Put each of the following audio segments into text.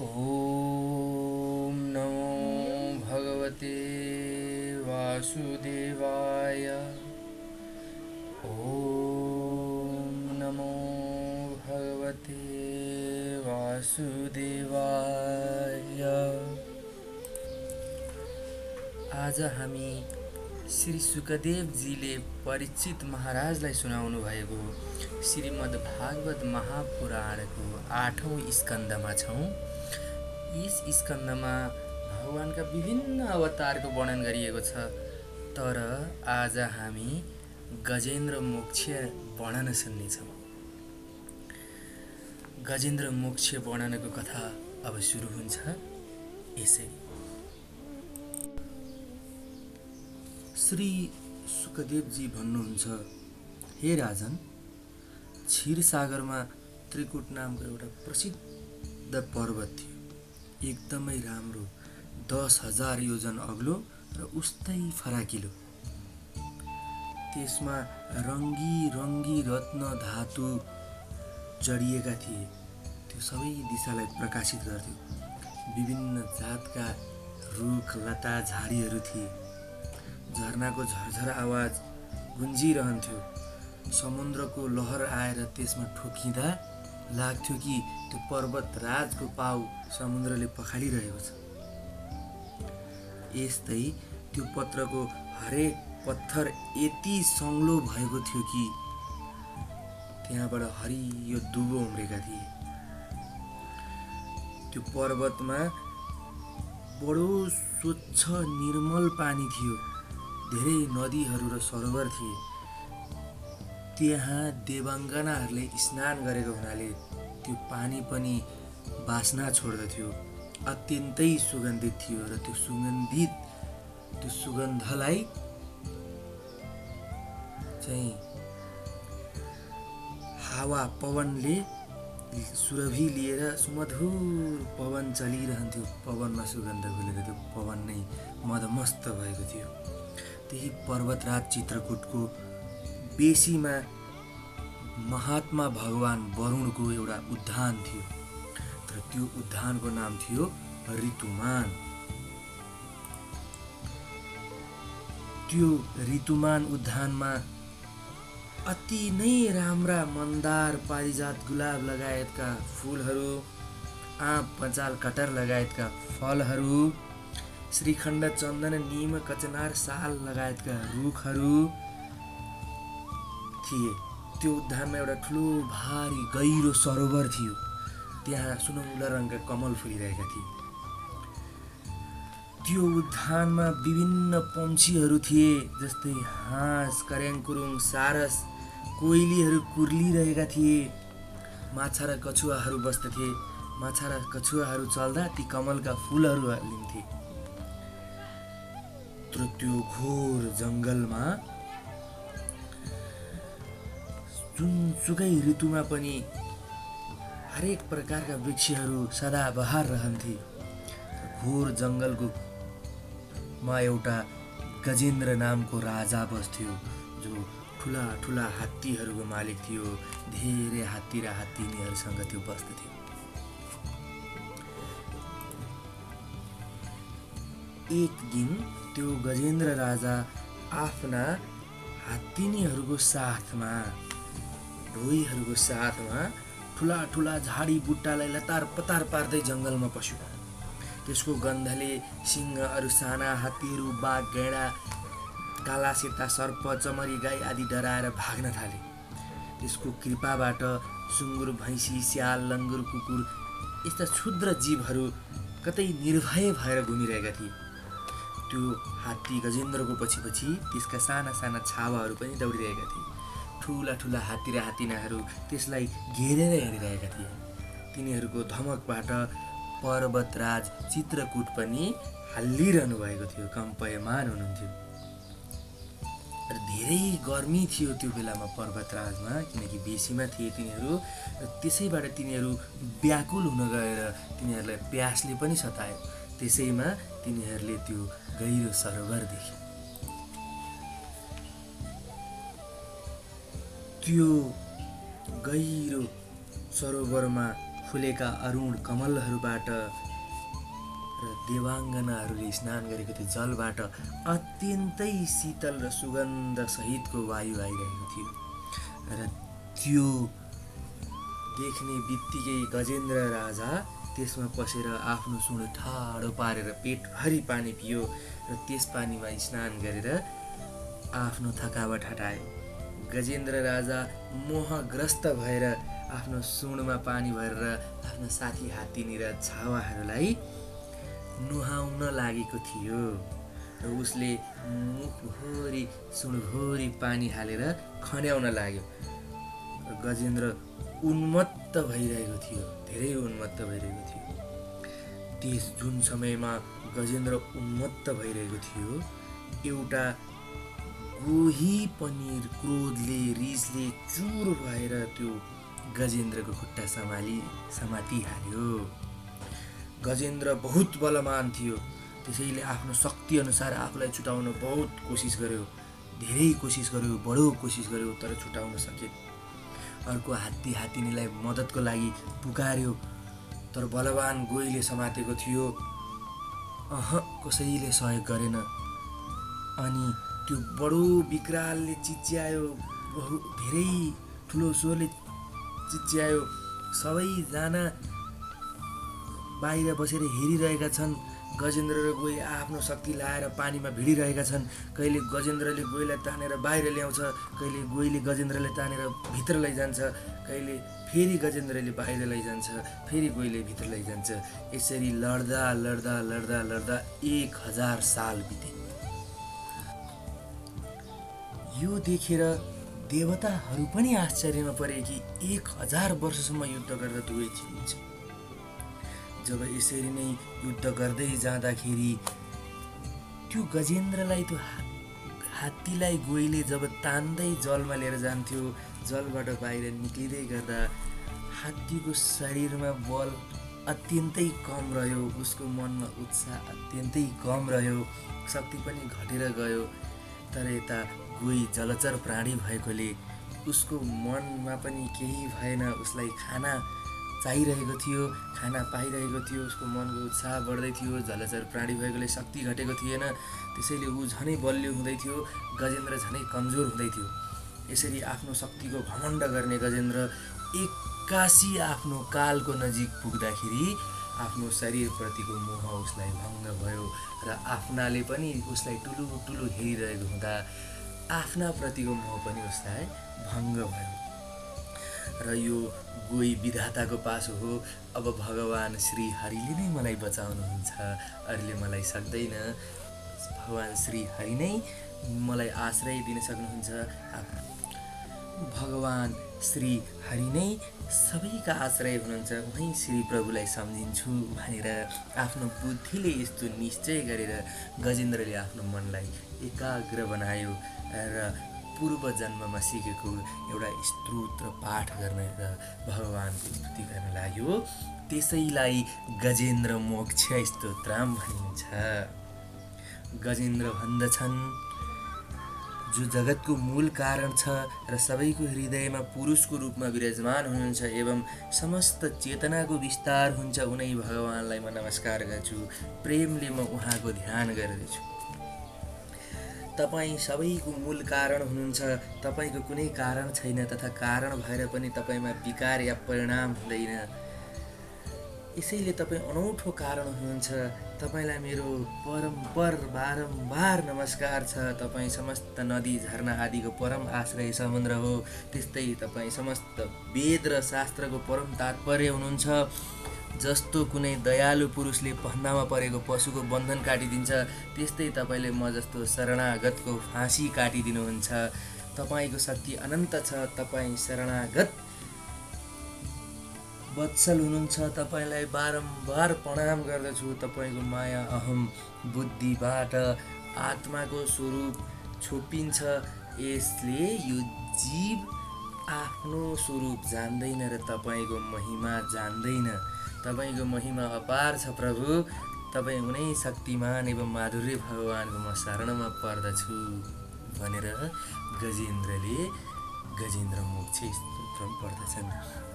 ॐ नमो भगवते वासुदेवाय। ॐ नमो भगवते वासुदेवाय। आज हामी श्री सुखदेवजीले परीक्षित महाराजलाई सुनाउनु भएको श्रीमद् भागवत महापुराणको 8औं स्कन्धमा छौँ। यस स्कन्धमा भगवानका विभिन्न अवतारको वर्णन गरिएको छ, तर आज हामी गजेन्द्र मोक्ष वर्णन सुन्नेछौँ। गजेन्द्र मोक्ष वर्णनको कथा अब सुरु हुन्छ यसरी। श्री सुखदेवजी भन्नुहुन्छ, हे राजन, क्षीरसागरमा त्रिकुट नामको एउटा प्रसिद्ध पर्वत थियो। एकदमै राम्रो, 10,000 योजन अग्लो र उस्तै फराकिलो। त्यसमा रङ्गी रङ्गी रत्न धातु जडिएका थिए। त्यो सबै दिशालाई प्रकाशित गर्थ्यो। विभिन्न जातका रुख लता झाडीहरू थिए। झरनाको झरझर आवाज गुन्जिरहन्थ्यो। समुद्रको लहर आएर त्यसमा ठोकिँदा लाग्थ्यो कि त्यो पर्वत राजको पाउ समुद्रले पखालिरहेको छ। यस्तै त्यो पत्रको हरेक पत्थर यति सङ्लो भएको थियो कि त्यहाँबाट हरियो दुबो उम्रेका थिए। त्यो पर्वतमा बडो स्वच्छ निर्मल पानी थियो। धेरै नदीहरू र सरोवर थिए। त्यहाँ देवाङ्गनाहरूले स्नान गरेको हुनाले त्यो पानी पनि बास्ना छोड्दथ्यो। अत्यन्तै सुगन्धित थियो र त्यो सुगन्धलाई चाहिँ हावा पवनले सुरभि लिएर सुमधुर पवन चलिरहन्थ्यो। पवनमा सुगन्ध घुलेर त्यो पवन नै मदमस्त भएको थियो। त्यही पर्वतराज चित्रकूटको बेसीमा महात्मा भगवान वरुणको एउटा उद्यान थियो। तर त्यो उद्यानको नाम थियो ऋतुमान। त्यो ऋतुमान उद्यानमा अति नै राम्रा मन्दार, पारिजात, गुलाब लगायतका फुलहरू, आँप, पचाल, कटर लगायतका फलहरू, श्रीखण्ड, चन्दन, नीम, कचनार, साल लगायतका रुखहरू थिए। त्यो उद्यानमा एउटा ठुलो भारी गहिरो सरोवर थियो। त्यहाँ सुनौला रङका कमल फुलिरहेका थिए। त्यो उद्यानमा विभिन्न पक्षीहरू थिए, जस्तै हाँस, कर्याङकुरुङ, सारस, कोइलीहरू कुर्लिरहेका थिए। माछा र कछुवाहरू बस्दथे। माछा र कछुवाहरू चल्दा ती कमलका फुलहरू हल्लिन्थे। तर त्यो घोर जङ्गलमा जुनसुकै ऋतुमा पनि हरेक प्रकारका वृक्षहरू सदाबहार रहन्थे। घोर जङ्गलको एउटा गजेन्द्र नामको राजा बस्थ्यो, जो ठुला ठुला हात्तीहरूको मालिक थियो। धेरै हात्ती र हात्तीनीहरूसँग त्यो बस्दथ्यो। एक दिन त्यो गजेन्द्र राजा आफ्ना हात्तीनीहरूको साथमा, ढोइहरूको साथमा ठुला ठुला झाडी बुट्टालाई लतार पतार पार्दै जङ्गलमा पस्यो। त्यसको गन्धले सिंह, अरू साना हात्तीहरू, बाघ, गैँडा, काला सेता, सर्प, चमरी गाई आदि डराएर भाग्न थाले। त्यसको कृपाबाट सुँगुर, भैँसी, स्याल, लङ्गुर, कुकुर यस्ता क्षुद्र जीवहरू कतै निर्भय भएर घुमिरहेका थिए। त्यो हात्ती गजेन्द्रको पछि पछि त्यसका साना साना छावाहरू पनि दौडिरहेका थिए। ठुला ठुला हात्ती र हात्तीनाहरू त्यसलाई घेरेर हेरिरहेका थिए। तिनीहरूको धमकबाट पर्वतराज चित्रकूट पनि हल्लिरहनु भएको थियो, कम्पयमान हुनुहुन्थ्यो। र धेरै गर्मी थियो त्यो बेलामा पर्वतराजमा, किनकि बेसीमा थिए तिनीहरू। र त्यसैबाट तिनीहरू व्याकुल हुन गएर तिनीहरूलाई प्यासले पनि सतायो। त्यसैमा तिनीहरूले त्यो गहिरो सरोवर देखे। त्यो गहिरो सरोवरमा फुलेका अरुण कमलहरूबाट र देवाङ्गनाहरूले स्नान गरेको त्यो जलबाट अत्यन्तै शीतल र सुगन्ध सहितको वायु आइरहेको थियो र त्यो देख्ने बित्तिकै गजेन्द्र राजा त्यसमा पसेर आफ्नो सुँड ठाडो पारेर पेटभरि पानी पियो र त्यस पानीमा स्नान गरेर आफ्नो थकावट हटायो। गजेन्द्र राजा मोहग्रस्त भएर आफ्नो सुँडमा पानी भरेर आफ्नो साथी हात्तीनी र छावाहरूलाई नुहाउन लागेको थियो र उसले मुखभरि सुँडभरि पानी हालेर खन्याउन लाग्यो। गजेन्द्र उन्मत्त भइरहेको थियो, धेरै उन्मत्त भइरहेको थियो। त्यस जुन समयमा गजेन्द्र उन्मत्त भइरहेको थियो, एउटा गोही पनिर क्रोधले रिसले चुर भएर त्यो गजेन्द्रको खुट्टा समातिहाल्यो। गजेन्द्र बहुत बलवान थियो, त्यसैले आफ्नो शक्ति अनुसार आफूलाई छुटाउन बहुत कोसिस गर्यो, धेरै कोसिस गर्यो, बडो कोसिस गर्यो, तर छुटाउन सके। अर्को हात्तीनीलाई मद्दतको लागि पुकार्यो, तर बलवान गोहीले समातेको थियो। कसैले सहयोग गरेन। अनि त्यो बडो विकरालले चिच्यायो, धेरै ठुलो स्वरले चिच्यायो। सबैजना बाहिर बसेर हेरिरहेका छन्। गजेन्द्र र गोही आफ्नो शक्ति लाएर पानीमा भिडिरहेका छन्। कहिले गजेन्द्रले गोहीलाई तानेर बाहिर ल्याउँछ, कहिले गोहीले गजेन्द्रलाई तानेर भित्र लैजान्छ, कहिले फेरि गजेन्द्रले बाहिर लैजान्छ, फेरि गोहीले भित्र लैजान्छ। यसरी लड्दा लड्दा लड्दा लड्दा 1000 साल बिते। यो देखेर देवताहरू पनि आश्चर्यमा परे कि 1000 वर्षसम्म युद्ध गर्दा दुवै चिनिन्छ। जब यसरी नै युद्ध गर्दै जाँदाखेरि त्यो गजेन्द्रलाई त्यो हात्तीलाई गोहीले जब तान्दै जलमा लिएर जान्थ्यो, जलबाट बाहिर निक्लिँदै गर्दा हात्तीको शरीरमा बल अत्यन्तै कम रह्यो, उसको मनमा उत्साह अत्यन्तै कम रह्यो, शक्ति पनि घटेर गयो। तर यता गोही जलचर प्राणी भएकोले उसको मनमा पनि केही भएन। उसलाई खाना चाहिरहेको थियो, खाना पाइरहेको थियो, उसको मनको उत्साह बढ्दै थियो। जलचर प्राणी भएकोले शक्ति घटेको थिएन, त्यसैले ऊ झनै बलियो हुँदै थियो, गजेन्द्र झनै कमजोर हुँदै थियो। यसरी आफ्नो शक्तिको घमण्ड गर्ने गजेन्द्र एक्कासी आफ्नो कालको नजिक पुग्दाखेरि आफ्नो शरीरप्रतिको मोह उसलाई भङ्ग भयो र आफ्नाले पनि उसलाई ठुलो ठुलो हेरिरहेको हुँदा आफ्ना प्रतिको मोह पनि उसलाई भङ्ग भयो। र यो गोही विधाताको पासो हो। अब भगवान श्री हरिले नै मलाई बचाउनुहुन्छ, अरूले मलाई सक्दैन। भगवान श्री हरि नै मलाई आश्रय दिन सक्नुहुन्छ। भगवान श्री हरि नै सबैका आश्रय हुनुहुन्छ। उही श्री प्रभुलाई सम्झिन्छु भनेर आफ्नो बुद्धिले यस्तो निश्चय गरेर गजेन्द्रले आफ्नो मनलाई एकाग्र बनायो र पूर्व जन्ममा सिकेको एउटा स्तोत्र पाठ गर्न र भगवानको स्तुति गर्न लाग्यो। त्यसैलाई गजेन्द्र मोक्ष स्तोत्रम भनिन्छ। गजेन्द्र भन्दछन्, जो जगतको मूल कारण छ र सबैको हृदयमा पुरुषको रूपमा विराजमान हुनुहुन्छ एवं समस्त चेतनाको विस्तार हुन्छ, उनै भगवानलाई म नमस्कार गर्छु। प्रेमले म उहाँको ध्यान गर्दछु। तपाईँ सबैको मूल कारण हुनुहुन्छ। तपाईँको कुनै कारण छैन तथा कारण भएर पनि तपाईँमा विकार या परिणाम हुँदैन। यसैले तपाईँ अनौठो कारण हुनुहुन्छ। तपाईँलाई मेरो बारम्बार नमस्कार छ। तपाईँ समस्त नदी झरना आदिको परम आश्रय समुद्र हो। त्यस्तै तपाईँ समस्त वेद र शास्त्रको परम तात्पर्य हुनुहुन्छ। जस्तो कुनै दयालु पुरुषले फन्दामा परेको पशुको बन्धन काटिदिन्छ, त्यस्तै तपाईँले म जस्तो शरणागतको फाँसी काटिदिनुहुन्छ। तपाईँको शक्ति अनन्त छ। तपाईँ शरणागत वत्सल हुनुहुन्छ। तपाईँलाई बारम्बार प्रणाम गर्दछु। तपाईँको माया अहम बुद्धिबाट आत्माको स्वरूप छोपिन्छ। यसले यो जीव आफ्नो स्वरूप जान्दैन र तपाईँको महिमा जान्दैन। तपाईँको महिमा अपार छ प्रभु। तपाईँ उनै शक्तिमान एवं माधुर्य भगवानको म शरणमा पर्दछु भनेर गजेन्द्रले गजेन्द्र मोक्ष स्तोत्र पर्दछन्।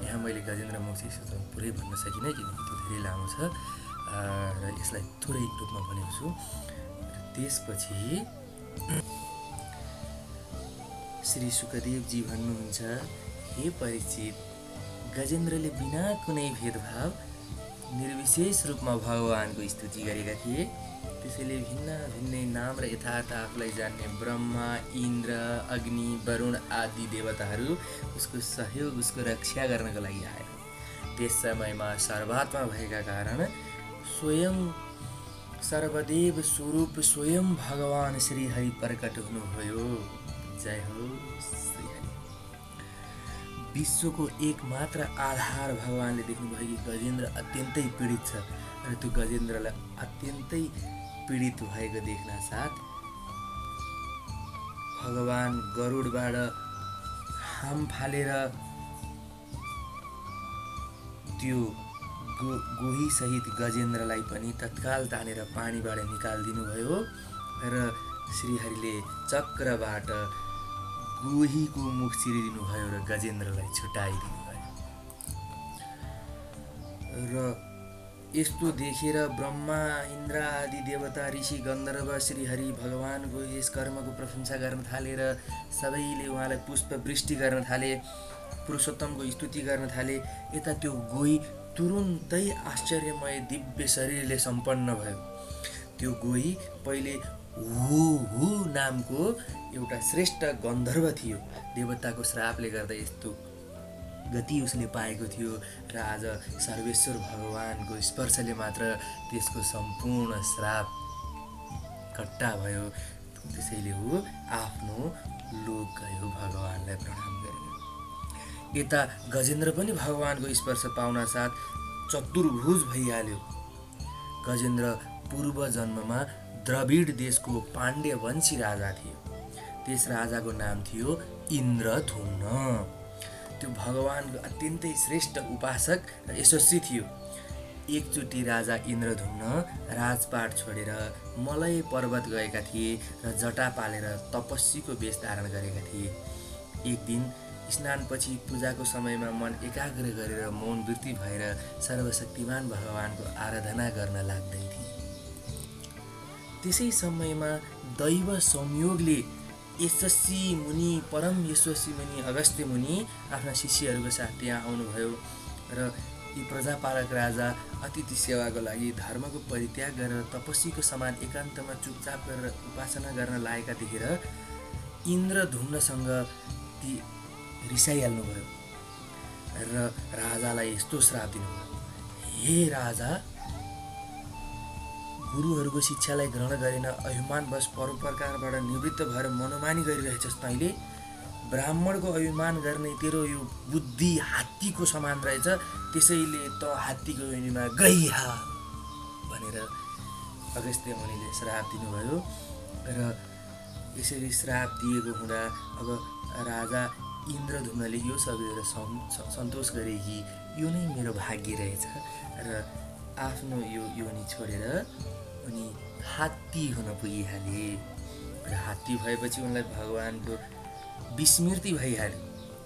यहाँ मैले गजेन्द्र मोक्ष स्तोत्र पुरै भन्न सकिनँ किनकि त्यो धेरै लामो छ र यसलाई थोरै रूपमा भनेको छु। र त्यसपछि श्री सुखदेवजी भन्नुहुन्छ, हे परीक्षित, गजेन्द्रले बिना कुनै भेदभाव निर्विशेष रूपमा भगवानको स्तुति गरेका थिए। त्यसैले भिन्न भिन्नै नाम र यथार्थ आफूलाई जान्ने ब्रह्मा, इन्द्र, अग्नि, वरुण आदि देवताहरू उसको सहयोग, उसको रक्षा गर्नको लागि आए। त्यस समयमा सर्वात्मा भएका कारण स्वयं सर्वदेव स्वरूप स्वयं भगवान श्रीहरि प्रकट हुनुभयो। जय हो श्रीहरि। विश्वको एकमात्र आधार भगवानले देख्नुभयो कि गजेन्द्र अत्यन्तै पीडित छ र त्यो गजेन्द्रलाई अत्यन्तै पीडित भएको देख्न साथ भगवान गरुडबाट हाम फालेर त्यो गोही सहित गजेन्द्रलाई पनि तत्काल तानेर पानीबाट निकालिदिनु भयो र श्रीहरिले चक्रबाट गोहीको मुख चिरिदिनु भयो र गजेन्द्रलाई छुटाइदिनु भयो। र यस्तो देखेर ब्रह्मा, इन्द्र आदि देवता, ऋषि, गन्धर्व श्रीहरि भगवानको यस कर्मको प्रशंसा गर्न थाले र सबैले उहाँलाई पुष्प वृष्टि गर्न थाले, पुरुषोत्तमको स्तुति गर्न थाले। यता त्यो गोही तुरुन्तै आश्चर्यमय दिव्य शरीरले सम्पन्न भयो। त्यो गोही पहिले हु नामको एउटा श्रेष्ठ गन्धर्व थियो। देवताको श्रापले गर्दा यस्तो गति उसले पाएको थियो र आज सर्वेश्वर भगवानको स्पर्शले मात्र त्यसको सम्पूर्ण श्राप कट्टा भयो। त्यसैले ऊ आफ्नो लोक गयो भगवानलाई प्रणाम गरेर। यता गजेन्द्र पनि भगवानको स्पर्श पाउन साथ चतुर्भुज भइहाल्यो। गजेन्द्र पूर्व जन्ममा द्रविड देशको पाण्ड्य वंशी राजा थियो। त्यस राजाको नाम थियो इन्द्रधुम्न। त्यो भगवानको अत्यन्तै श्रेष्ठ उपासक र यशस्वी थियो। एकचोटि राजा इन्द्रधुम्न राजपाट छोडेर मलय पर्वत गएका थिए र जटा पालेर तपस्वीको वेश धारण गरेका थिए। एक दिन स्नानपछि पूजाको समयमा मन एकाग्र गरेर मौन वृत्ति भएर सर्वशक्तिमान भगवानको आराधना गर्न लाग्दै थिए। त्यसै समयमा दैव संयोगले यशस्वी मुनि, परम यशस्वी मुनि अगस्त्य मुनि आफ्ना शिष्यहरूको साथ त्यहाँ आउनुभयो र यी प्रजापालक राजा अतिथि सेवाको लागि धर्मको परित्याग गरेर तपस्वीको समान एकान्तमा चुपचाप गरेर उपासना गर्न लागेका देखेर इन्द्रधुम्नसँग ती रिसाइहाल्नुभयो र राजालाई यस्तो श्राप दिनुभयो, हे राजा, गुरुहरूको शिक्षालाई ग्रहण गरेन, अभिमानवश परोपकारबाट निवृत्त भएर मनोमानी गरिरहेछस्। तैँले ब्राह्मणको अभिमान गर्ने तेरो यो बुद्धि हात्तीको समान रहेछ। त्यसैले त हात्तीको योनिमा गइहा भनेर अगस्त्य मुनिले श्राप दिनुभयो। र यसरी श्राप दिएको हुँदा अब राजा इन्द्रधुम्नले यो सबैतिर सन्तोष गरे कि यो नै मेरो भाग्य रहेछ र आफ्नो यो योनि छोडेर उनी हात्ती हुन पुगिहाले। र हात्ती भएपछि उनलाई भगवानको विस्मृति भइहाल्यो।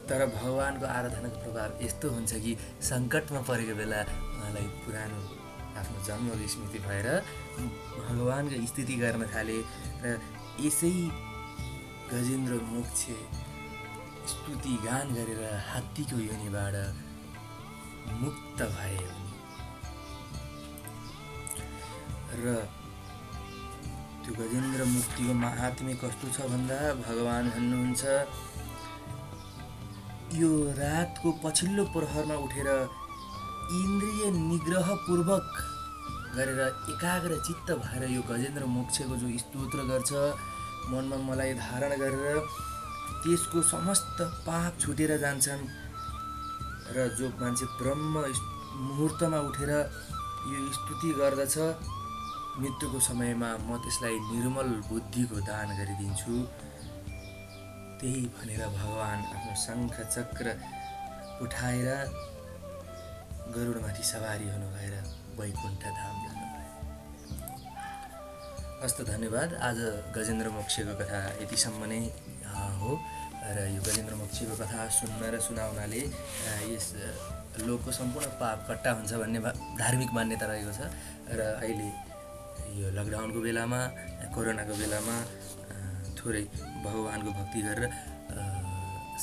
तर भगवानको आराधनाको प्रभाव यस्तो हुन्छ कि सङ्कटमा परेको बेला उहाँलाई पुरानो आफ्नो जन्म विस्मृति भएर भगवानको स्तुति गर्न थाले र यसै गजेन्द्र मोक्ष स्तुति गान गरेर हात्तीको योनिबाट मुक्त भए। र त्यो गजेन्द्र मुक्तिको महात्म्य कस्तो छ भन्दा भगवान भन्नुहुन्छ, यो रातको पछिल्लो प्रहरमा उठेर इन्द्रिय निग्रहपूर्वक गरेर एकाग्र चित्त भएर यो गजेन्द्र मोक्षको जो स्तोत्र गर्छ, मनमा मलाई धारण गरेर त्यसको समस्त पाप छुटेर जान्छन्। र जो मान्छे ब्रह्म मुहुर्तमा उठेर यो स्तुति गर्दछ, मृत्युको समयमा म त्यसलाई निर्मल बुद्धिको दान गरिदिन्छु। त्यही भनेर भगवान आफ्नो शङ्ख चक्र उठाएर गरुडमाथि सवारी हुनु भएर वैकुण्ठ धाम जानुभयो। हस्त धन्यवाद। आज गजेन्द्र मोक्षको कथा यतिसम्म नै हो र यो गजेन्द्र मोक्षीको कथा सुन्न र सुनाउनाले यस लोकको सम्पूर्ण पाप कट्टा हुन्छ भन्ने धार्मिक मान्यता रहेको छ। र अहिले यो लकडाउनको बेलामा, कोरोनाको बेलामा थोरै भगवानको भक्ति गरेर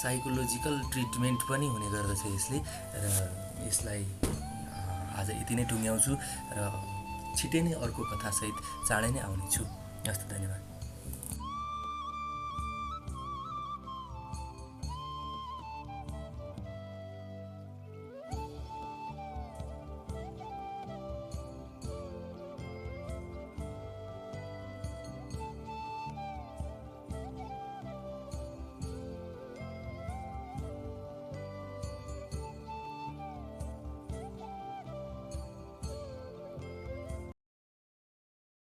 साइकोलोजिकल ट्रिटमेन्ट पनि हुने गर्दछ यसले। र यसलाई आज यति नै टुङ्ग्याउँछु र छिटै नै अर्को कथासहित चाँडै नै आउनेछु। हस्त, धन्यवाद।